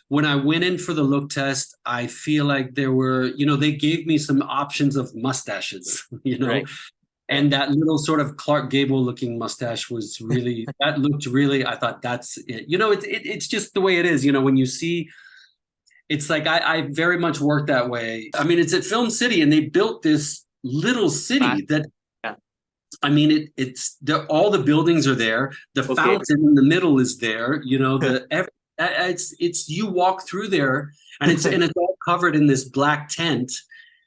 when I went in for the look test, I feel like there were, they gave me some options of mustaches, Right. Right. and that little sort of Clark Gable looking mustache was really, that looked really, I thought that's it. It's just the way it is, when you see, it's like I very much work that way. I mean, it's at Film City and they built this little Mass- city that, Yeah. I mean, all the buildings are there. The Okay. fountain in the middle is there. It's you walk through there, and it's all covered in this black tent.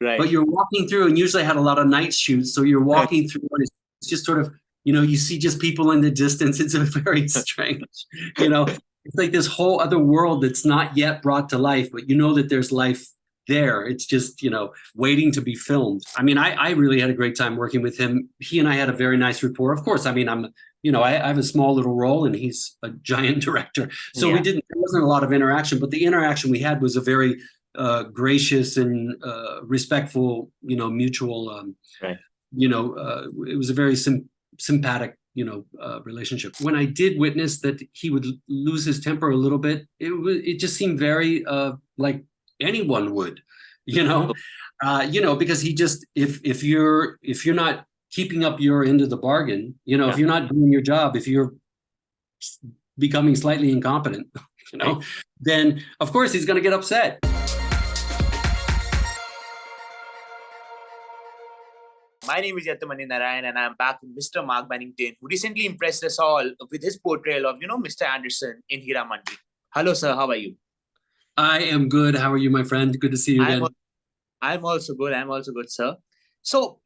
Right. But you're walking through, and usually I had a lot of night shoots, so you're walking through, and it's just sort of, you see just people in the distance. It's a very strange, you know. It's like this whole other world that's not yet brought to life, but you know that there's life there. It's just, waiting to be filmed. I mean, I really had a great time working with him. He and I had a very nice rapport. Of course, I mean, I have a small little role and he's a giant director. So Yeah. there wasn't a lot of interaction, but the interaction we had was a very gracious and respectful, mutual, Right. it was a very sympathetic, relationship. When I did witness that he would lose his temper a little bit, it just seemed very like anyone would, because he just, if you're not keeping up your end of the bargain, if you're not doing your job, if you're becoming slightly incompetent, then of course he's going to get upset. My name is Yatamanyu Narain, and I'm back with Mr. Mark Bennington, who recently impressed us all with his portrayal of, Mr. Anderson in Heeramandi. Hello, sir. How are you? I am good. How are you, my friend? Good to see you again. I'm also good. I'm also good, sir. So,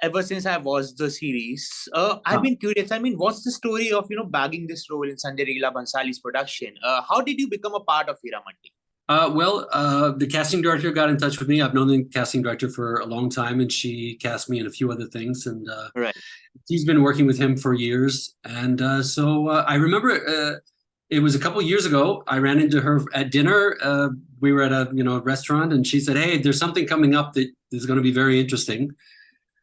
ever since I've watched the series, I've been curious. I mean, what's the story of, bagging this role in Sanjay Leela Bhansali's production? How did you become a part of Heeramandi? The casting director got in touch with me. I've known the casting director for a long time, and she cast me in a few other things. And Right. She's been working with him for years. And so I remember it was a couple of years ago. I ran into her at dinner. We were at a restaurant, and she said, "Hey, there's something coming up that is going to be very interesting."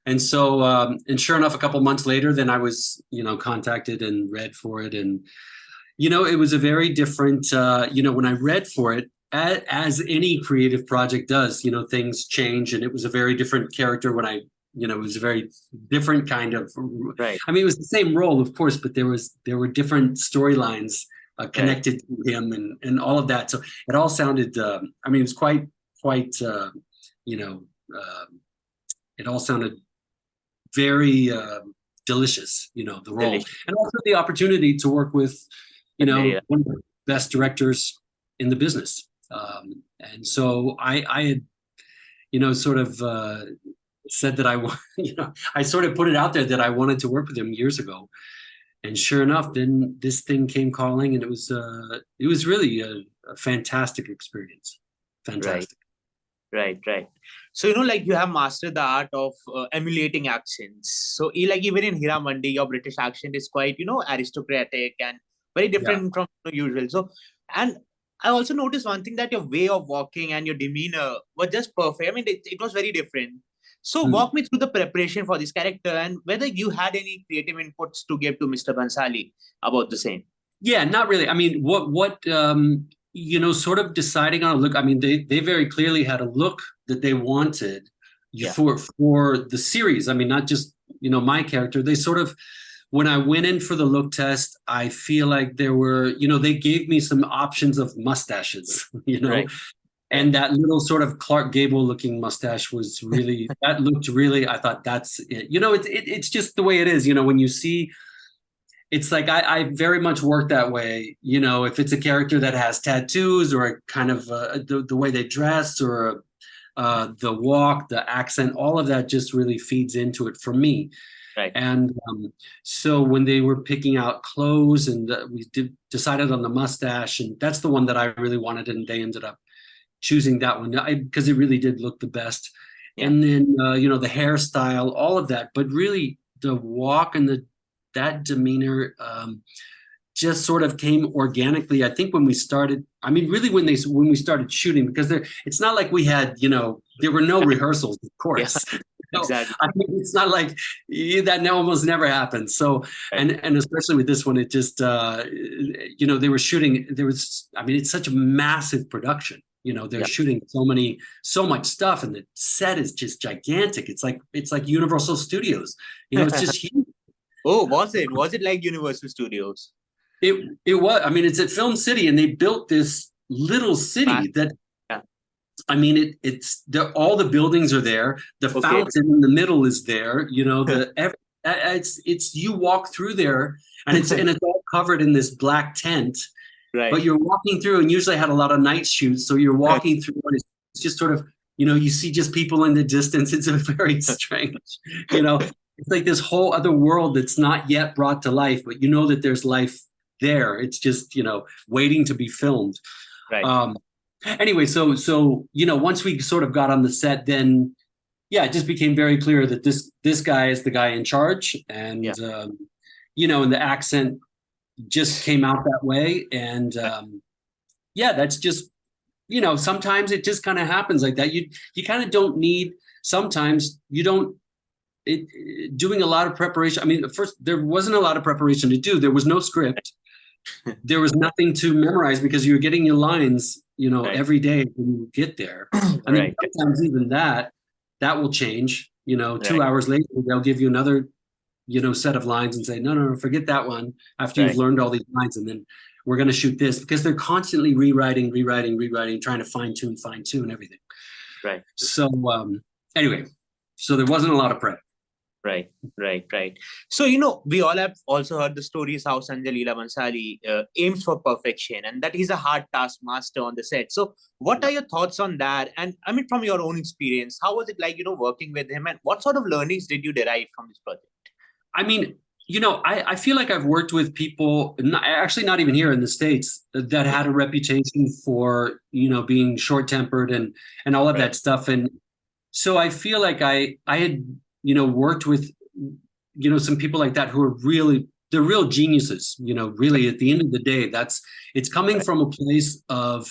And so, and sure enough, a couple of months later, then I was contacted and read for it, and it was a very different. When I read for it, as any creative project does, things change, and it was a very different character when I, it was a very different kind of, right. I mean, it was the same role, of course, but there were different storylines connected to him and all of that. So it all sounded, I mean, it was quite, it all sounded very delicious, the role. Delicious. And also the opportunity to work with, one of the best directors in the business. And so I had, sort of said that I sort of put it out there that I wanted to work with him years ago. And sure enough, then this thing came calling, and it was really a fantastic experience. Fantastic. Right. So, you have mastered the art of emulating accents. So, even in Heeramandi, your British accent is quite, aristocratic and very different from usual. So, and I also noticed one thing, that your way of walking and your demeanor were just perfect. I mean, it was very different. So walk me through the preparation for this character and whether you had any creative inputs to give to Mr. Bhansali about the same. Yeah, not really. I mean, what sort of deciding on a look. I mean, they very clearly had a look that they wanted for the series. I mean, not just, my character. They sort of, when I went in for the look test, I feel like there were, they gave me some options of mustaches, Right. And that little sort of Clark Gable looking mustache was really, that looked really, I thought that's it. It's just the way it is, when you see, it's like I very much work that way. If it's a character that has tattoos or kind of the way they dress or the walk, the accent, all of that just really feeds into it for me. Right. And so when they were picking out clothes and we decided on the mustache, and that's the one that I really wanted, and they ended up choosing that one because it really did look the best. Yeah. And then, the hairstyle, all of that, but really the walk and that demeanor just sort of came organically. I think when we started, I mean, really when we started shooting, because it's not like we had, there were no rehearsals, of course. exactly. I mean, it's not like that almost never happens. So, Right. and especially with this one, it just, they were shooting, I mean, it's such a massive production. They're Yeah. shooting so much stuff, and the set is just gigantic. It's like Universal Studios. It's just huge. Oh, was it like Universal Studios? It was. I mean, it's at Film City, and they built this little city that. Yeah. I mean, all the buildings are there. The Okay. fountain in the middle is there. It's you walk through there, and it's all covered in this black tent. Right. But you're walking through, and usually I had a lot of night shoots, so you're walking through, and it's just sort of, you see just people in the distance. It's a very strange, it's like this whole other world that's not yet brought to life, but that there's life there. It's just, waiting to be filmed. Right. Anyway, so once we sort of got on the set, then it just became very clear that this guy is the guy in charge, and and the accent just came out that way, and that's just sometimes it just kind of happens like that. You kind of don't need. Sometimes you don't. Doing a lot of preparation. I mean, first there wasn't a lot of preparation to do. There was no script. There was nothing to memorize because you were getting your lines, every day when you get there. And then sometimes even that will change. 2 hours later, they'll give you another, set of lines and say, no, forget that one after you've learned all these lines. And then we're going to shoot this, because they're constantly rewriting, trying to fine tune everything. Right. So anyway, so there wasn't a lot of prep. Right. So, we all have also heard the stories how Sanjay Leela Bhansali aims for perfection, and that he's a hard taskmaster on the set. So what are your thoughts on that? And I mean, from your own experience, how was it like, working with him, and what sort of learnings did you derive from this project? I mean, I feel like I've worked with people, actually not even here in the States, that had a reputation for, being short-tempered and all of that stuff. And so I feel like I had, worked with, some people like that who are they're real geniuses, really at the end of the day, it's coming from a place of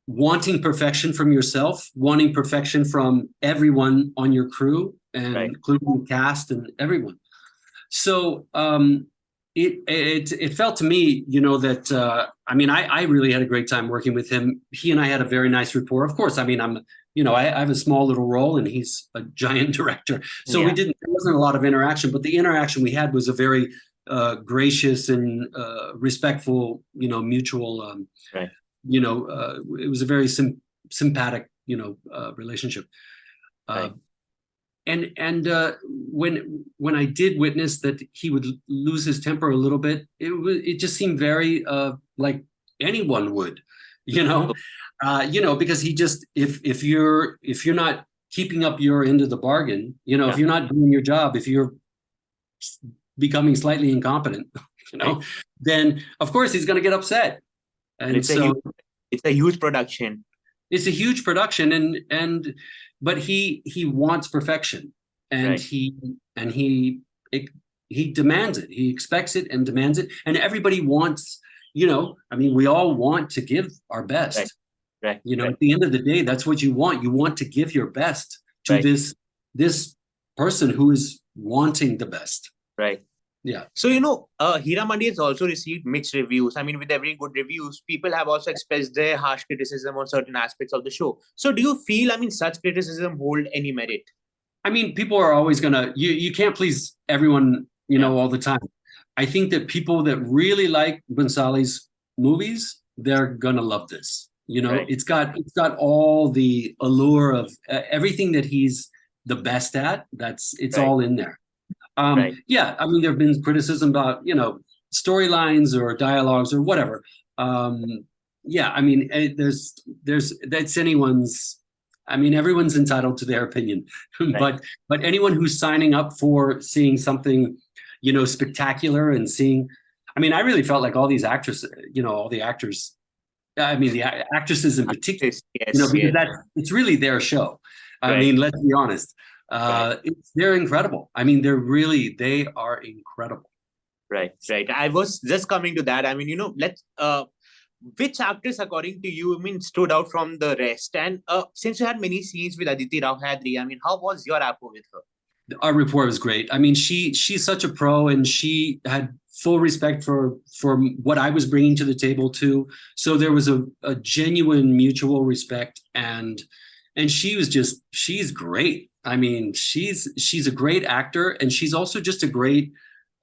wanting perfection from yourself, wanting perfection from everyone on your crew, and including the cast and everyone. So it felt to me, that, I mean, I really had a great time working with him. He and I had a very nice rapport. Of course, I mean, I have a small little role, and he's a giant director. So there wasn't a lot of interaction, but the interaction we had was a very gracious and respectful, mutual, it was a very sympathetic, relationship. And when I did witness that he would lose his temper a little bit, it just seemed very like anyone would, because he just, if you're not keeping up your end of the bargain, if you're not doing your job, if you're becoming slightly incompetent, then of course he's going to get upset. And it's a huge production. It's a huge production, but he wants perfection, and he demands it. He expects it and demands it, and everybody wants. I mean, we all want to give our best. At the end of the day, that's what you want. You want to give your best to this person who is wanting the best. Right. Yeah. So, Heeramandi has also received mixed reviews. I mean, with every good reviews, people have also expressed their harsh criticism on certain aspects of the show. So do you feel, such criticism hold any merit? I mean, people are always going to, you can't please everyone, all the time. I think that people that really like Bhansali's movies, they're going to love this. It's got all the allure of everything that he's the best at. It's all in there. Yeah, I mean, there have been criticism about, storylines or dialogues or whatever. Yeah, I mean, that's anyone's. I mean, everyone's entitled to their opinion, but anyone who's signing up for seeing something, spectacular and seeing. I mean, I really felt like all these actresses, all the actors. I mean, the actresses in particular, because it's really their show. I mean, let's be honest. They're incredible. I mean, they are incredible. Right. I was just coming to that. I mean, let's which actress, according to you, I mean, stood out from the rest? And since you had many scenes with Aditi Rao Hadri, I mean, how was your rapport with her? Our rapport was great. I mean, she's such a pro, and she had full respect for what I was bringing to the table too. So there was a genuine mutual respect, and she's great. I mean, she's a great actor, and she's also just a great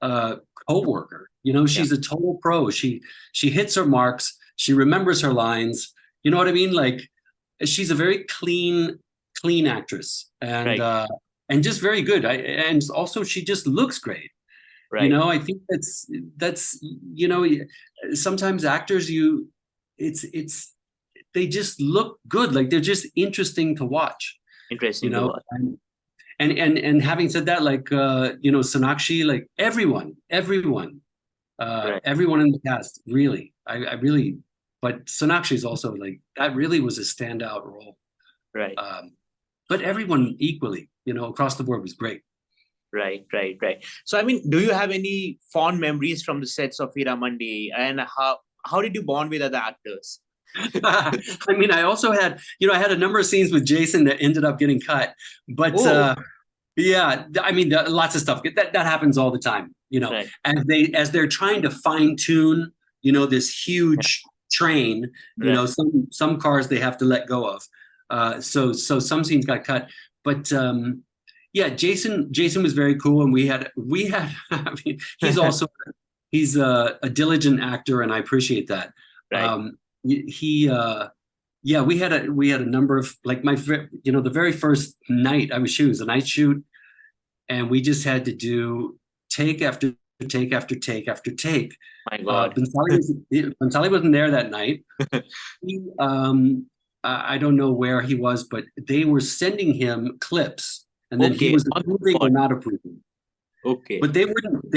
co-worker. You know, she's a total pro. She hits her marks. She remembers her lines. You know what I mean? Like, she's a very clean actress, and just very good. And also she just looks great. Right. You know, I think that's you know, sometimes actors, they just look good. Like, they're just interesting to watch. Interesting, you know. And having said that, like, you know, Sonakshi, like everyone everyone in the cast, really, I really, but Sonakshi is also, like, that really was a standout role. Right. But everyone equally, you know, across the board was great. Right. So, I mean, do you have any fond memories from the sets of Heeramandi, and how did you bond with other actors? I mean, I also had, you know, I had a number of scenes with Jason that ended up getting cut, but yeah, I mean, lots of stuff that happens all the time, you know. Right. As they're trying to fine tune, you know, this huge train, you know, some cars they have to let go of. So some scenes got cut, but yeah, Jason was very cool, and we had I mean, he's a diligent actor, and I appreciate that. Right. Yeah, we had a number of, like, you know, the very first night I was shooting, it was a night shoot, and we just had to do take after take after take after take. My God. Bhansali wasn't there that night. I don't know where he was, but they were sending him clips, and then he was approving or not approving. Okay. But they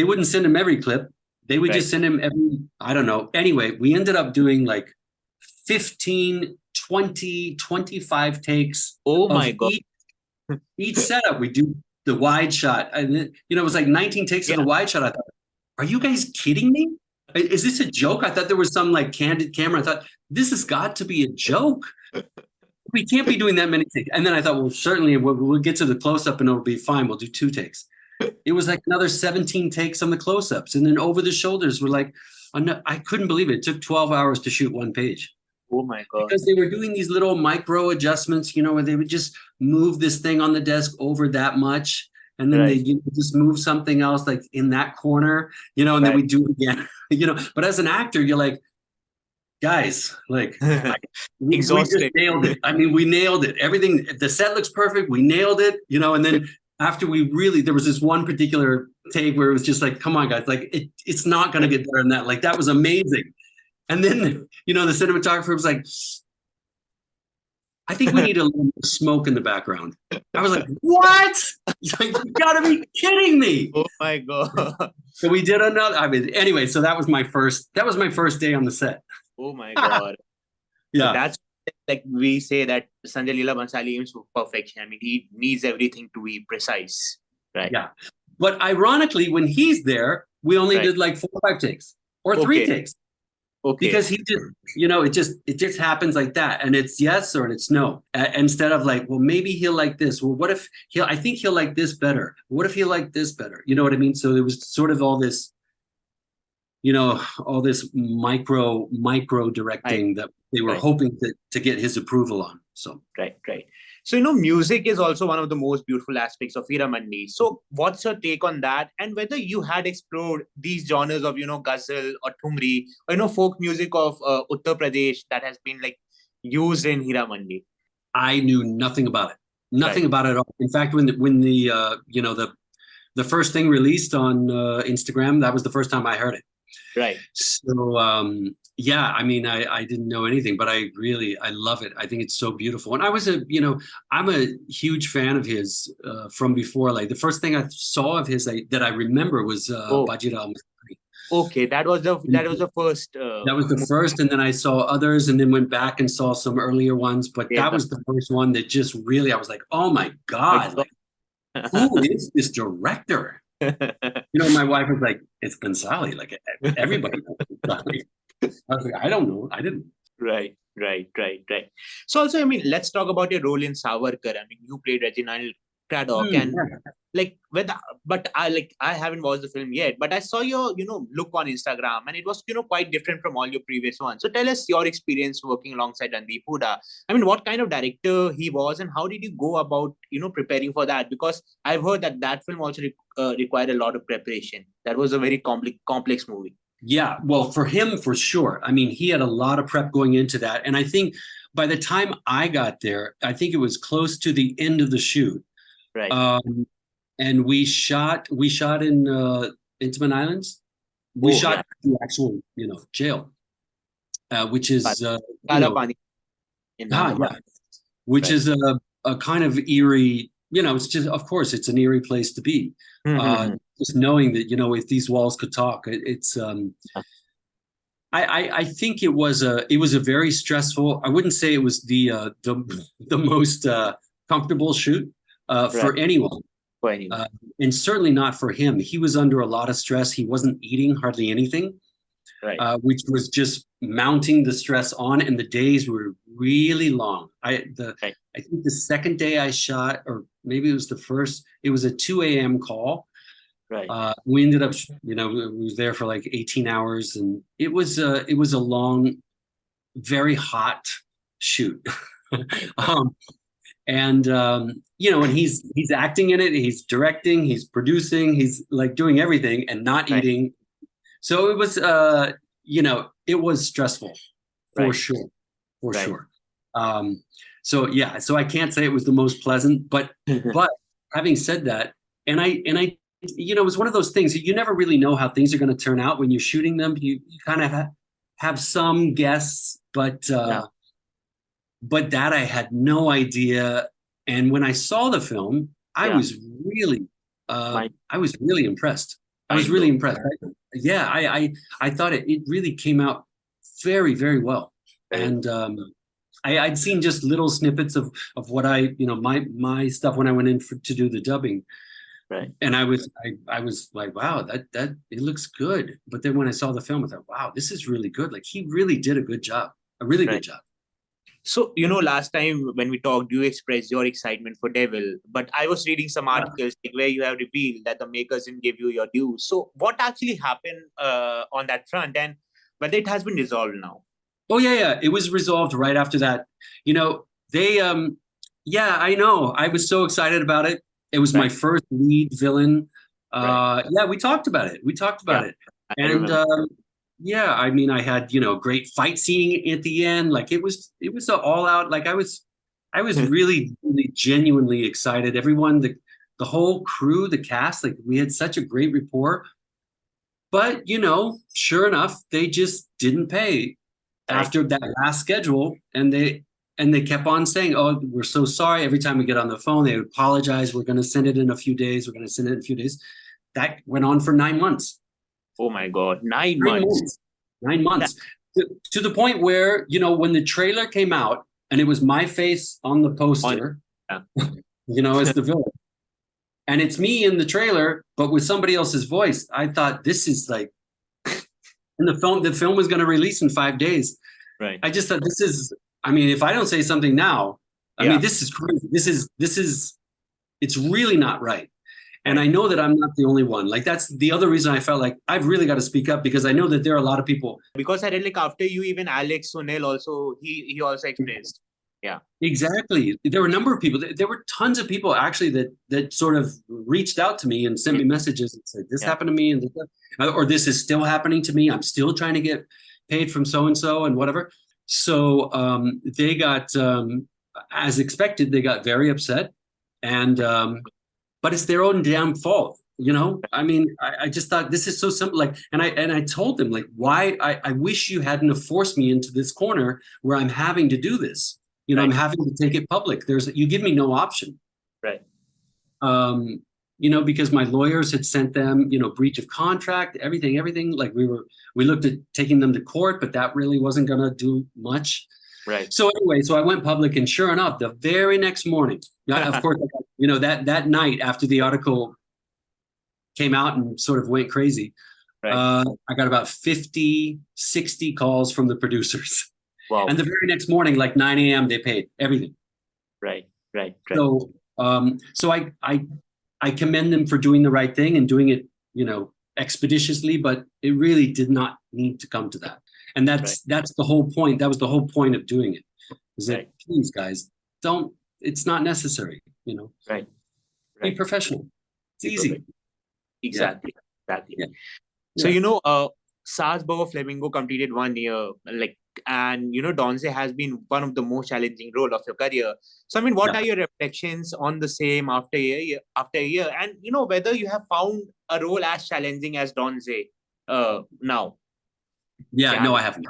wouldn't send him every clip. They would just send him every, I don't know. Anyway, we ended up doing like 15, 20, 25 takes. Oh my God. Each setup. We do the wide shot. And then, you know, it was like 19 takes of the wide shot. I thought, are you guys kidding me? Is this a joke? I thought there was some, like, candid camera. I thought, this has got to be a joke. We can't be doing that many takes. And then I thought, well, certainly we'll get to the close-up and it'll be fine. We'll do 2 takes. It was like another 17 takes on the close-ups. And then over the shoulders were like, I couldn't believe it. It took 12 hours to shoot 1 page. Oh my God. Because they were doing these little micro adjustments, you know, where they would just move this thing on the desk over that much. And then they just move something else, like, in that corner, you know, and then we do it again, you know. But as an actor, you're like, guys, like, we just nailed it. I mean, we nailed it. Everything, the set looks perfect. We nailed it, you know. And then after there was this one particular take where it was just like, come on, guys, like, it's not going to get better than that. Like, that was amazing. And then, you know, the cinematographer was like, I think we need a little smoke in the background. I was like, what? Like, you gotta be kidding me. Oh my God. So we did another, I mean, anyway, so that was my first day on the set. Oh my God. Yeah. So that's, like, we say that Sanjay Leela Bhansali aims for perfection. I mean, he needs everything to be precise. Right. Yeah. But ironically, when he's there, we only did like 4 or 5 takes or 3 takes. Okay. Because he just, you know, it just happens like that. And it's yes or it's no. Instead of like, well, maybe he'll like this. Well, what if I think he'll like this better. What if he'll like this better? You know what I mean? So there was sort of all this, you know, all this micro directing that they were hoping to get his approval on. So right. So, you know, music is also one of the most beautiful aspects of Heeramandi. So what's your take on that? And whether you had explored these genres of, you know, ghazal or thumri, or, you know, folk music of Uttar Pradesh that has been, like, used in Heeramandi? I knew nothing about it. Nothing about it at all. In fact, when the you know, the first thing released on Instagram, that was the first time I heard it. Right. So yeah, I mean, I didn't know anything, but I love it. I think it's so beautiful. And I'm a huge fan of his from before. Like, the first thing I saw of his that I remember was Bajirao. Okay, that was the first. That was the first, and then I saw others, and then went back and saw some earlier ones. But that was the first one that just really, I was like, oh my God, like, who is this director? You know, my wife was like, it's Bhansali. Like, everybody knows Bhansali. I was like, I don't know. I didn't. Right, right, right, right. So also, I mean, let's talk about your role in Savarkar. I mean, you played Reginald Craddock, and Yeah. like but I haven't watched the film yet, but I saw your look on Instagram, and it was quite different from all your previous ones. So tell us your experience working alongside Randeep Hooda. I mean, what kind of director he was, and how did you go about preparing for that? Because I've heard that film also required a lot of preparation. That was a very complex movie. Yeah, well, for him, for sure. I mean, he had a lot of prep going into that. And I think by the time I got there, I think it was close to the end of the shoot. Right. And we shot in Intamin Islands. We shot the actual, jail, which is, yeah, which is a kind of eerie, it's just, of course, it's an eerie place to be. Just knowing that, if these walls could talk, it's, I think it was a very stressful, I wouldn't say it was the most comfortable shoot for anyone. And certainly not for him. He was under a lot of stress. He wasn't eating hardly anything, which was just mounting the stress on. And the days were really long. I think the second day I shot, or maybe it was the first, it was a 2 a.m. call. We ended up, we were there for like 18 hours, and it was a long, very hot shoot. And he's acting in it, he's directing, he's producing, he's like doing everything and not eating. So it was, it was stressful for sure. So yeah, so I can't say it was the most pleasant, but having said that, and I it was one of those things that you never really know how things are going to turn out when you're shooting them. You kind of have some guess, but that I had no idea. And when I saw the film, I was really impressed. I was really impressed. I thought it really came out very, very well. And I'd seen just little snippets of what my stuff when I went in to do the dubbing. And I was like, wow, that it looks good. But then when I saw the film, I thought, wow, this is really good. Like, he really did a good job, a really good job. So, last time when we talked, you expressed your excitement for Devil, but I was reading some articles where you have revealed that the makers didn't give you your due. So what actually happened on that front, and whether it has been resolved now? Oh, yeah. It was resolved right after that. They, I know. I was so excited about it. It was my first lead villain. Yeah, we talked about it. And I mean, I had, great fight scene at the end. Like, it was an all out, like I was really, really genuinely excited. Everyone, the whole crew, the cast, like, we had such a great rapport. But, sure enough, they just didn't pay after that last schedule. And they kept on saying, oh, we're so sorry. Every time we get on the phone, they would apologize. We're going to send it in a few days. That went on for 9 months. Oh my God, 9 months. 9 months. To the point where, when the trailer came out and it was my face on the poster, as the villain, and it's me in the trailer, but with somebody else's voice, I thought, this is like, and the film was going to release in 5 days. I just thought, this is, I mean, if I don't say something now, I mean, this is crazy. It's really not right. And I know that I'm not the only one. Like, that's the other reason I felt like I've really got to speak up, because I know that there are a lot of people. Because I read, like, after you, even Alex Sunil also, he also expressed. Yeah. Exactly. There were a number of people. There were tons of people actually that sort of reached out to me and sent me messages and said, this happened to me, or this is still happening to me. I'm still trying to get paid from so-and-so and whatever. So they got, as expected, they got very upset. And but it's their own damn fault, I mean, I just thought, this is so simple. Like, and I told them, like, why I wish you hadn't have forced me into this corner where I'm having to do this. I'm having to take it public. You give me no option. Because my lawyers had sent them, breach of contract, everything. Like, we looked at taking them to court, but that really wasn't going to do much. So anyway, I went public, and sure enough, the very next morning, of course, that night after the article came out and sort of went crazy, Right. I got about 50, 60 calls from the producers. Wow. And the very next morning, like 9 a.m., they paid everything. Right. Right. Right. So I commend them for doing the right thing and doing it, expeditiously, but it really did not need to come to that. And that's the whole point. That was the whole point of doing it. Is that, please, guys, don't. It's not necessary. Right. Be professional. It's easy. Perfect. Exactly. Yeah. Exactly. Yeah. So Saas Bahu Flamingo completed 1 year, and Donze has been one of the most challenging role of your career. So what are your reflections on the same after a year, and whether you have found a role as challenging as Donze now? Yeah, no, I haven't.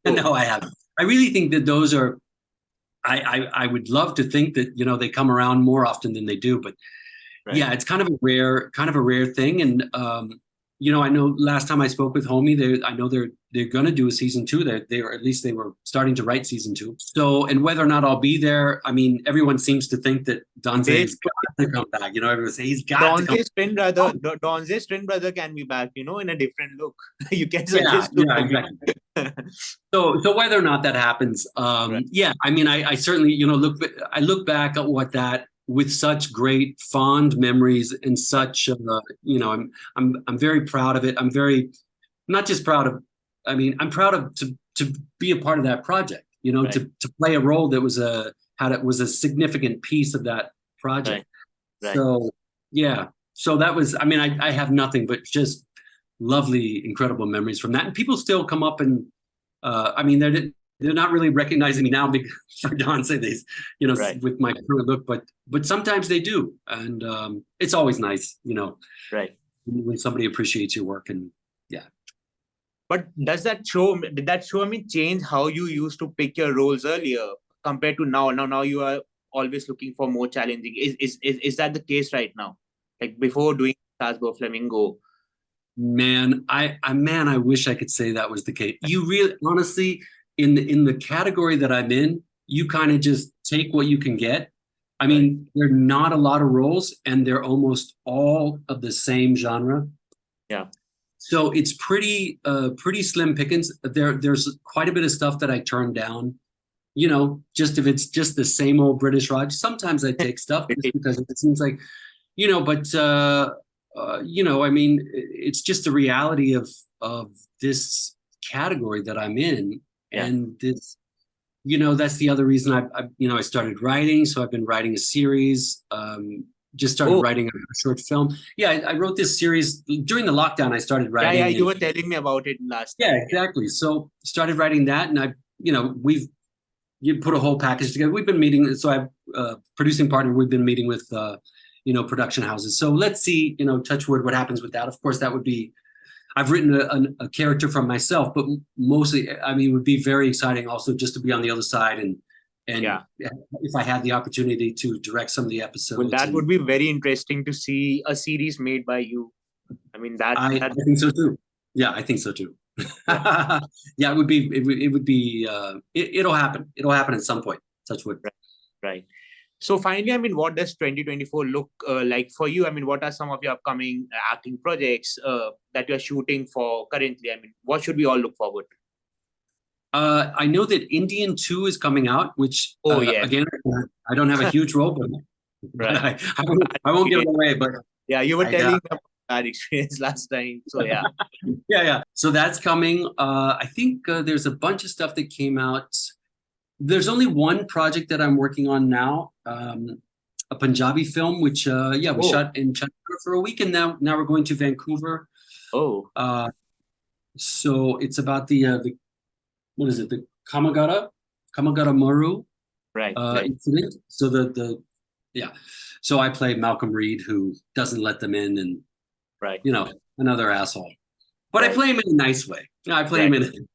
No, I haven't. I really think that those are. I would love to think that they come around more often than they do, but yeah, it's kind of a rare thing. And I know last time I spoke with Homie, I know they're going to do a season 2. At least they were starting to write season 2. So, and whether or not I'll be there, everyone seems to think that Donze's got to come back. Everyone says he's got to come back. Donze's twin brother can be back, in a different look. You can suggest exactly. So whether or not that happens, I certainly, I look back at what that with such great fond memories and such, I'm very proud of it. I'm not just proud of, I'm proud of to be a part of that project, to play a role that was a significant piece of that project. Right. So, yeah. So that was, I have nothing but just lovely, incredible memories from that. And people still come up and, they're not really recognizing me now for Donze days, with my current look, but sometimes they do. And it's always nice, when somebody appreciates your work. And yeah. But did that show change how you used to pick your roles earlier compared to now? Now you are always looking for more challenging. Is that the case right now? Like before doing Saas Bahu Flamingo? Man, I wish I could say that was the case. You really, honestly, in the category that I'm in, you kind of just take what you can get. There are not a lot of roles, and they're almost all of the same genre. Yeah. So it's pretty slim pickings. There's quite a bit of stuff that I turn down. Just if it's just the same old British Raj. Sometimes I take stuff just because it seems like, but. It's just the reality of this category that I'm in. Yeah. And this, that's the other reason I started writing. So I've been writing a series, just started writing a short film. Yeah, I wrote this series during the lockdown. I started writing. Yeah, you were telling me about it last time. Yeah, exactly. So started writing that, and you put a whole package together. We've been meeting. So I've producing partner. We've been meeting with, production houses. So let's see, touch wood, what happens with that. Of course, that would be, I've written a character from myself, but mostly, it would be very exciting also just to be on the other side and if I had the opportunity to direct some of the episodes. Well, that would be very interesting to see a series made by you. I think so too. Yeah, I think so too. Yeah, it would be, it'll happen. It'll happen at some point, touch wood. Right. So finally, what does 2024 look like for you? What are some of your upcoming acting projects that you're shooting for currently? What should we all look forward to? I know that Indian 2 is coming out, which, again, I don't have a huge role, but I won't give it away. But yeah, you were telling me about that experience last time. So yeah. Yeah. So that's coming. I think there's a bunch of stuff that came out. There's only one project that I'm working on now, a Punjabi film, which we shot in Chandigarh for a week, and now we're going to Vancouver. So it's about the what is it? The Kamagara Maru incident. So so I play Malcolm Reed, who doesn't let them in, and another asshole. But I play him in a nice way. I play him in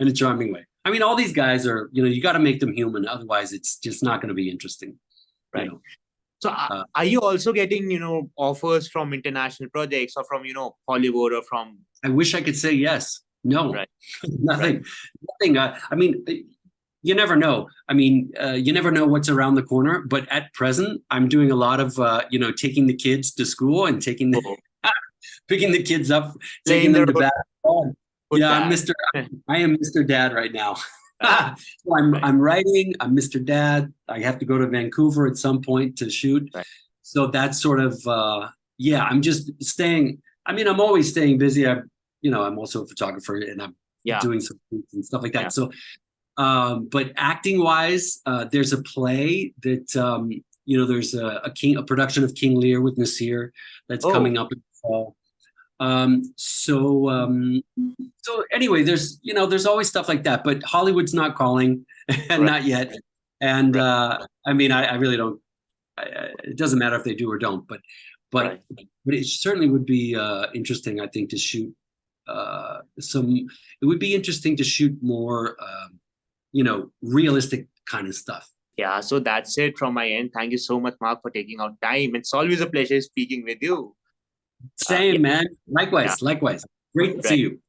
a charming way. All these guys are, you got to make them human. Otherwise, it's just not going to be interesting. Right. So are you also getting, offers from international projects or from, Hollywood or from... I wish I could say yes. No, nothing. You never know. You never know what's around the corner. But at present, I'm doing a lot of, taking the kids to school and taking picking the kids up, Playing taking them the to role. basketball. Good Yeah, dad. I am Mr. Dad right now. Ah, So right, I'm writing, I'm Mr. Dad. I have to go to Vancouver at some point to shoot. right. So that's sort of yeah, I'm just staying. I mean, I'm always staying busy. I'm also a photographer and I'm Yeah, doing some shoots and stuff like yeah. that. So but acting wise, there's a play that there's a production of King Lear with Nasir that's Oh, coming up in the fall. So anyway, there's always stuff like that, but Hollywood's not calling, and right, not yet. And right, I mean, I really don't. It doesn't matter if they do or don't, but right. but it certainly would be interesting, I think, to shoot some. It would be interesting to shoot more, realistic kind of stuff. Yeah, so that's it from my end. Thank you so much, Mark, for taking out time. It's always a pleasure speaking with you. Yeah, Same, man. yeah, Likewise. Great to see right. you.